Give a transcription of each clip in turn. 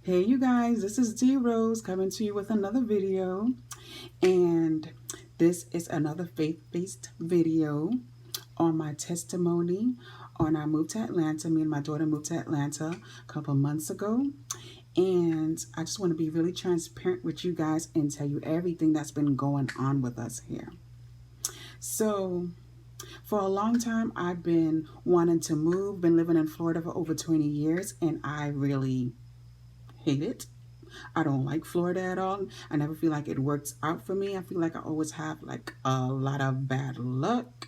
Hey you guys, this is D Rose coming to you with another video, and this is another faith-based video on my testimony on our move to Atlanta. Me and my daughter moved to Atlanta a couple months ago, and I just want to be really transparent with you guys and tell you everything that's been going on with us here. So for a long time, I've been wanting to move, been living in Florida for over 20 years, and I really hate it. I don't like Florida at all. I never feel like it works out for me. I feel like I always have like a lot of bad luck,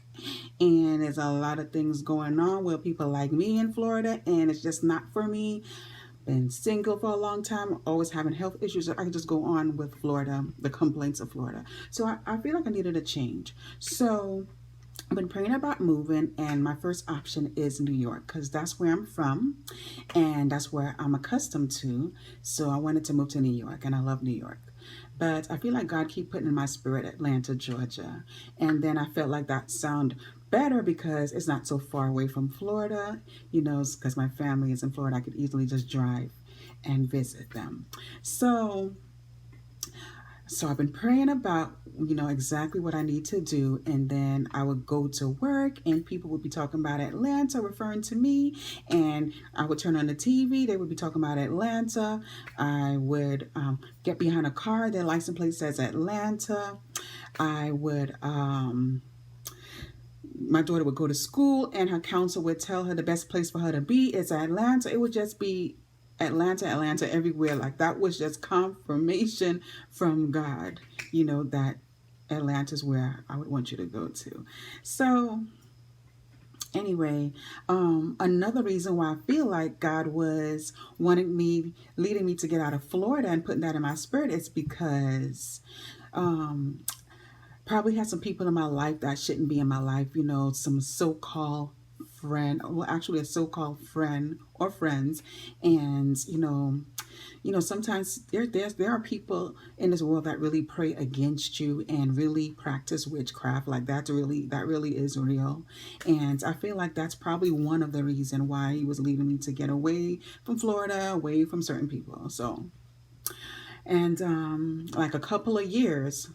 and there's a lot of things going on with people like me in Florida, and it's just not for me. Been single for a long time, always having health issues. So I can just go on with Florida, the complaints of Florida. So I feel like I needed a change. So I've been praying about moving, and my first option is New York because that's where I'm from and that's where I'm accustomed to. So I wanted to move to New York, and I love New York. But I feel like God keep putting in my spirit Atlanta, Georgia. And then I felt like that sound better because it's not so far away from Florida, you know, because my family is in Florida. I could easily just drive and visit them. So I've been praying about, you know, exactly what I need to do. And then I would go to work and people would be talking about Atlanta, referring to me. And I would turn on the TV. They would be talking about Atlanta. I would get behind a car. Their license plate says Atlanta. I would... my daughter would go to school and her counselor would tell her the best place for her to be is Atlanta. It would just be Atlanta, Atlanta, everywhere. Like that was just confirmation from God, you know, that Atlanta is where I would want you to go to. So anyway, another reason why I feel like God was leading me to get out of Florida and putting that in my spirit is because probably had some people in my life that shouldn't be in my life, you know, some so-called friend, well, actually a so-called friend or friends. And sometimes there are people in this world that really pray against you and really practice witchcraft. Like that really is real. And I feel like that's probably one of the reasons why he was leading me to get away from Florida, away from certain people. So, and like a couple of years,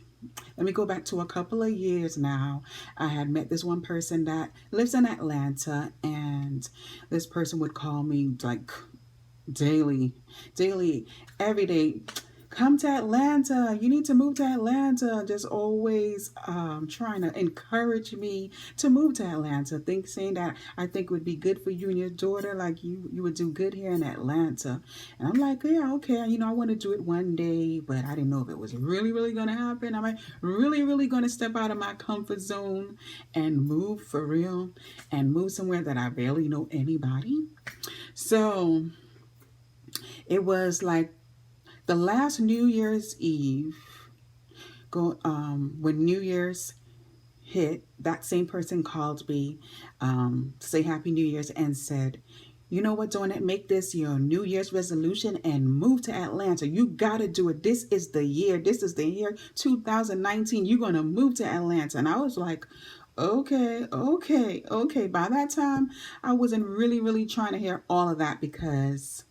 let me go back to a couple of years now. I had met this one person that lives in Atlanta, and this person would call me like daily, every day. Come to Atlanta. You need to move to Atlanta. Just always trying to encourage me to move to Atlanta. Saying that I think would be good for you and your daughter. Like you would do good here in Atlanta. And I'm like, yeah, okay. You know, I want to do it one day, but I didn't know if it was really going to happen. Am I really going to step out of my comfort zone and move for real and move somewhere that I barely know anybody? So it was like the last New Year's Eve, when New Year's hit, that same person called me to say Happy New Year's and said, you know what, Donut, make this your New Year's resolution and move to Atlanta. You got to do it. This is the year. 2019. You're going to move to Atlanta. And I was like, okay. By that time, I wasn't really trying to hear all of that because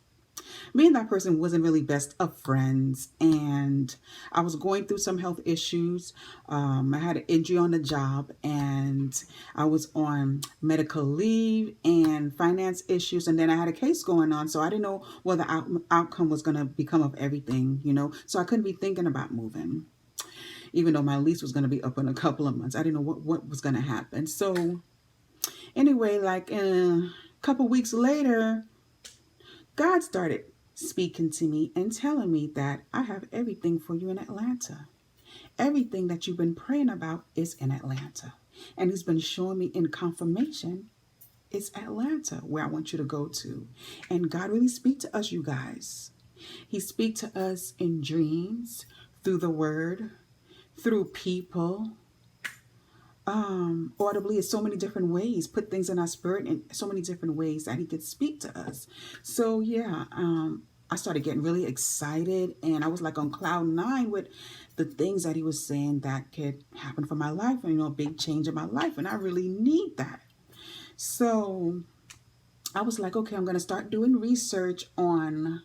me and that person wasn't really best of friends, and I was going through some health issues. I had an injury on the job, and I was on medical leave and finance issues, and then I had a case going on, so I didn't know what the outcome was going to become of everything, you know, so I couldn't be thinking about moving. Even though my lease was going to be up in a couple of months, I didn't know what was going to happen. So anyway, like a couple weeks later, God started speaking to me and telling me that I have everything for you in Atlanta. Everything that you've been praying about is in Atlanta. And he's been showing me in confirmation it's Atlanta where I want you to go to. And God really speaks to us, you guys. He speaks to us in dreams, through the word, through people, audibly in so many different ways, put things in our spirit in so many different ways that he could speak to us. So yeah, I started getting really excited, and I was like on cloud nine with the things that he was saying that could happen for my life, and, you know, a big change in my life, and I really need that. So I was like, okay, I'm going to start doing research on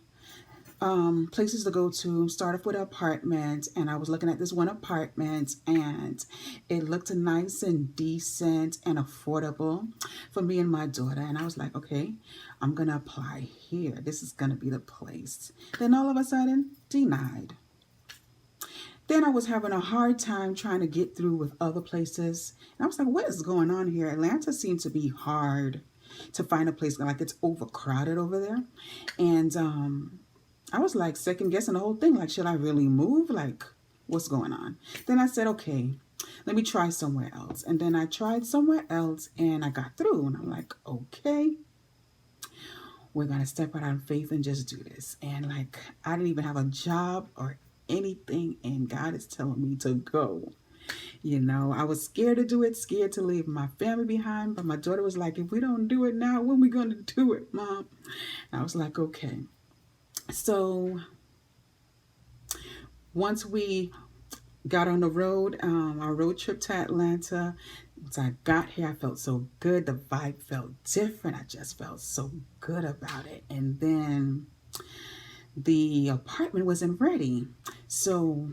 places to go to. Start off with an apartment, and I was looking at this one apartment, and it looked nice and decent and affordable for me and my daughter. And I was like, okay, I'm gonna apply here. This is gonna be the place. Then all of a sudden, denied. Then I was having a hard time trying to get through with other places. And I was like, what is going on here? Atlanta seems to be hard to find a place, like it's overcrowded over there. And I was like second guessing the whole thing. Like, should I really move? Like, what's going on? Then I said, okay, let me try somewhere else. And then I tried somewhere else and I got through. And I'm like, okay, we're going to step out on faith and just do this. And like, I didn't even have a job or anything, and God is telling me to go. You know, I was scared to do it, scared to leave my family behind, but my daughter was like, if we don't do it now, when are we going to do it, Mom? And I was like, okay. So once we got on the road, our road trip to Atlanta, once I got here, I felt so good. The vibe felt different. I just felt so good about it. And then the apartment wasn't ready. So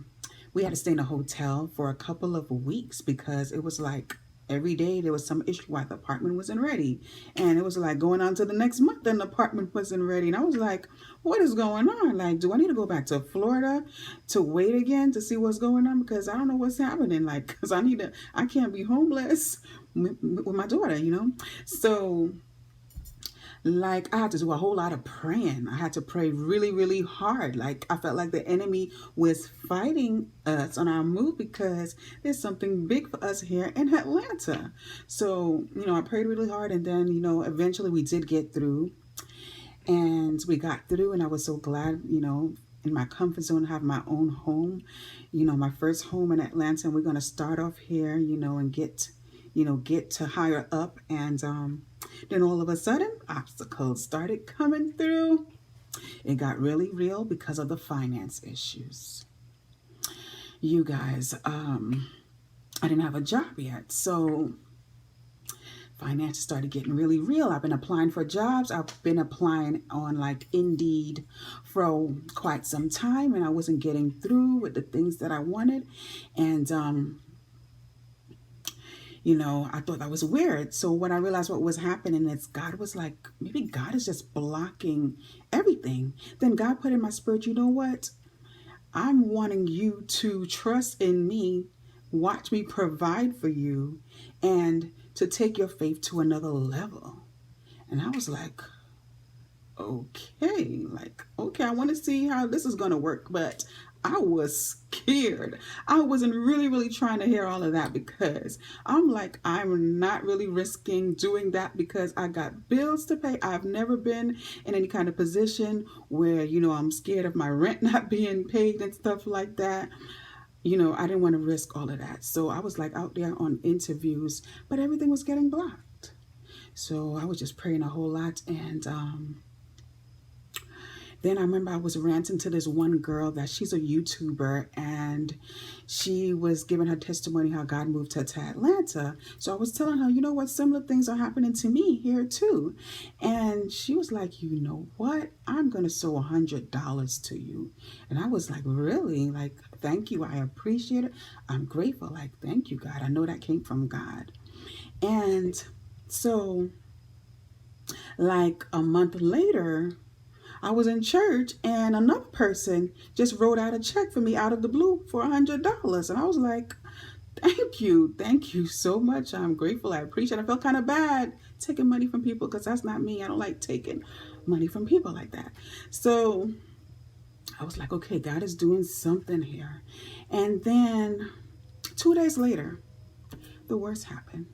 we had to stay in a hotel for a couple of weeks because it was like every day there was some issue why the apartment wasn't ready. And it was like going on to the next month and the apartment wasn't ready. And I was like, what is going on? Like, do I need to go back to Florida to wait again to see what's going on? Because I don't know what's happening. Like, because I can't be homeless with my daughter, you know? So like I had to do a whole lot of praying. I had to pray really, really hard. Like I felt like the enemy was fighting us on our move because there's something big for us here in Atlanta. So, you know, I prayed really hard, and then, you know, eventually we did get through, and we got through, and I was so glad, you know, in my comfort zone, have my own home, you know, my first home in Atlanta. And we're going to start off here, you know, and get to higher up. And then all of a sudden, obstacles started coming through. It got really real because of the finance issues. You guys, I didn't have a job yet, so finances started getting really real. I've been applying for jobs. I've been applying on like Indeed for quite some time, and I wasn't getting through with the things that I wanted. And you know, I thought that was weird. So when I realized what was happening, is God was like, maybe God is just blocking everything. Then God put in my spirit, you know what? I'm wanting you to trust in me, watch me provide for you, and to take your faith to another level. And I was like, okay, I want to see how this is going to work. But I was scared. I wasn't really trying to hear all of that because I'm like, I'm not really risking doing that because I got bills to pay. I've never been in any kind of position where, you know, I'm scared of my rent not being paid and stuff like that. You know, I didn't want to risk all of that. So I was like out there on interviews, but everything was getting blocked. So I was just praying a whole lot. And then I remember I was ranting to this one girl that she's a YouTuber, and she was giving her testimony how God moved her to Atlanta. So I was telling her, you know what, similar things are happening to me here too. And she was like, you know what, I'm going to sow $100 to you. And I was like, really? Like, thank you. I appreciate it. I'm grateful. Like, thank you, God. I know that came from God. And so like a month later, I was in church and another person just wrote out a check for me out of the blue for $100. And I was like, thank you so much. I'm grateful. I appreciate it. I felt kind of bad taking money from people because that's not me. I don't like taking money from people like that. So I was like, okay, God is doing something here. And then 2 days later, the worst happened.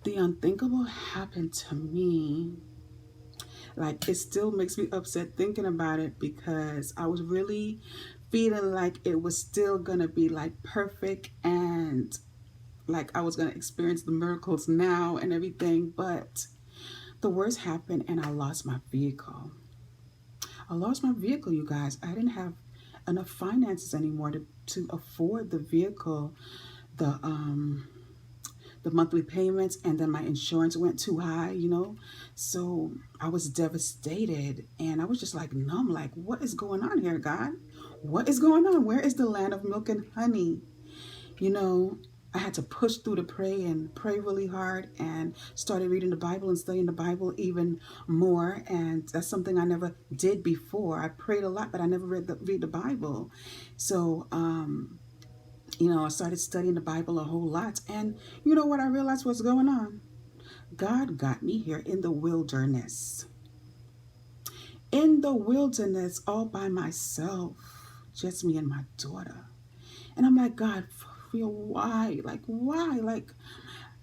The unthinkable happened to me. Like, it still makes me upset thinking about it because I was really feeling like it was still going to be like perfect and like I was going to experience the miracles now and everything. But the worst happened and I lost my vehicle. I lost my vehicle, you guys. I didn't have enough finances anymore to afford the vehicle. the monthly payments, and then my insurance went too high, you know. So I was devastated, and I was just like numb, like, what is going on here, God? What is going on? Where is the land of milk and honey? You know, I had to push through to pray and pray really hard, and started reading the Bible and studying the Bible even more. And that's something I never did before. I prayed a lot, but I never read the Bible. So, you know, I started studying the Bible a whole lot. And you know what I realized was going on? God got me here in the wilderness. In the wilderness, all by myself. Just me and my daughter. And I'm like, God, for real, why? Like, why? Like,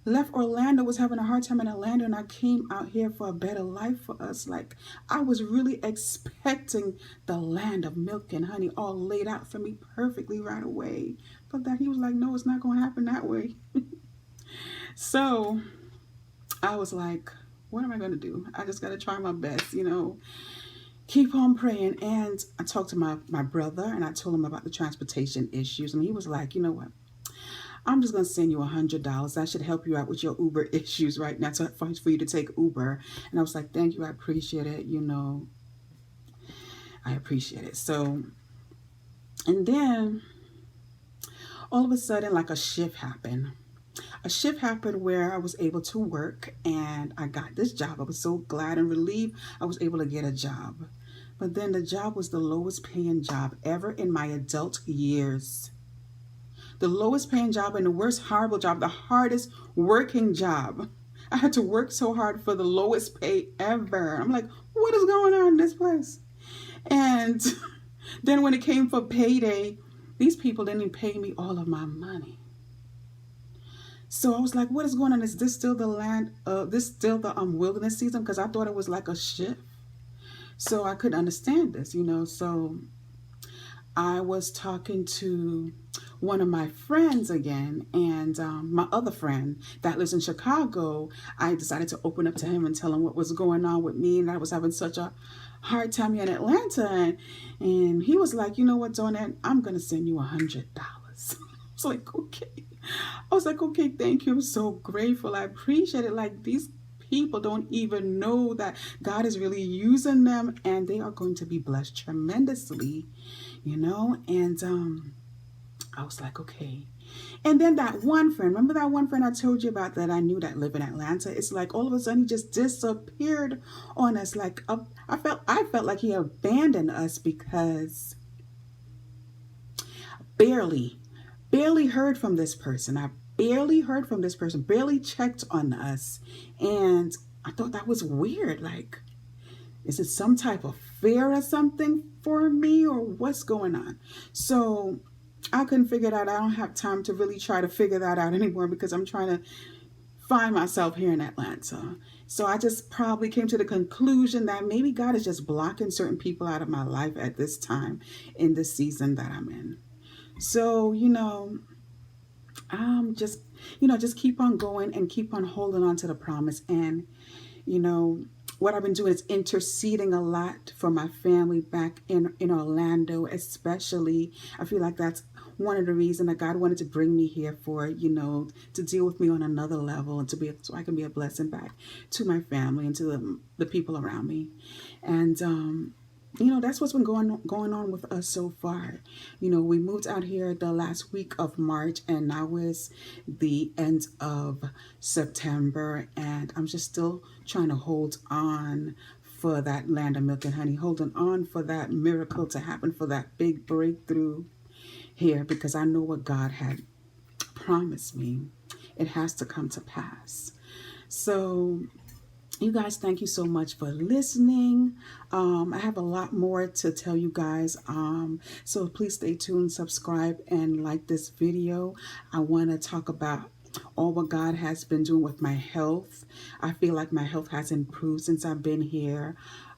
left Orlando, was having a hard time in Orlando, and I came out here for a better life for us. Like, I was really expecting the land of milk and honey all laid out for me perfectly right away. But that he was like, no, it's not going to happen that way. So I was like, what am I going to do? I just got to try my best, you know. Keep on praying. And I talked to my brother, and I told him about the transportation issues. And he was like, you know what? I'm just going to send you $100. That should help you out with your Uber issues right now, for you to take Uber. And I was like, thank you. I appreciate it. You know, I appreciate it. So, and then all of a sudden, like, a shift happened. A shift happened where I was able to work, and I got this job. I was so glad and relieved I was able to get a job. But then the job was the lowest paying job ever in my adult years. The lowest paying job and the worst horrible job, the hardest working job. I had to work so hard for the lowest pay ever. I'm like, what is going on in this place? And then when it came for payday, these people didn't even pay me all of my money. So I was like, what is going on? Is this still the wilderness season? Because I thought it was like a shift. So I couldn't understand this, you know. So I was talking to one of my friends again, and my other friend that lives in Chicago, I decided to open up to him and tell him what was going on with me, and I was having such a hard time here in Atlanta. And he was like, you know what, Dawnette, I'm going to send you $100. I was like, okay. I was like, okay, thank you. I'm so grateful. I appreciate it. Like, these people don't even know that God is really using them, and they are going to be blessed tremendously, you know. And I was like, okay. And then that one friend, remember that one friend I told you about that I knew that lived in Atlanta? It's like all of a sudden he just disappeared on us. Like, I felt like he abandoned us, because barely heard from this person. I barely heard from this person, barely checked on us. And I thought that was weird. Like, is it some type of fear or something for me, or what's going on? So I couldn't figure it out. I don't have time to really try to figure that out anymore, because I'm trying to find myself here in Atlanta. So I just probably came to the conclusion that maybe God is just blocking certain people out of my life at this time in this season that I'm in. So, you know, just keep on going and keep on holding on to the promise. And, you know, what I've been doing is interceding a lot for my family back in Orlando, especially. I feel like that's one of the reasons that God wanted to bring me here for, you know, to deal with me on another level, and so I can be a blessing back to my family and to the people around me. And, you know, that's what's been going on with us so far. You know, we moved out here the last week of March, and now is the end of September, and I'm just still trying to hold on for that land of milk and honey, holding on for that miracle to happen, for that big breakthrough here, because I know what God had promised me. It has to come to pass. So you guys, thank you so much for listening. I have a lot more to tell you guys. So please stay tuned, subscribe, and like this video. I want to talk about all what God has been doing with my health. I feel like my health has improved since I've been here.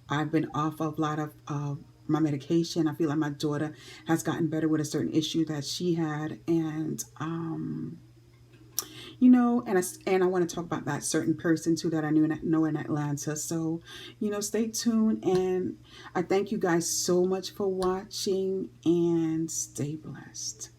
I've been off of a lot of my medication. I feel like my daughter has gotten better with a certain issue that she had. And you know, and I want to talk about that certain person too that I know in Atlanta. So, you know, stay tuned, and I thank you guys so much for watching, and stay blessed.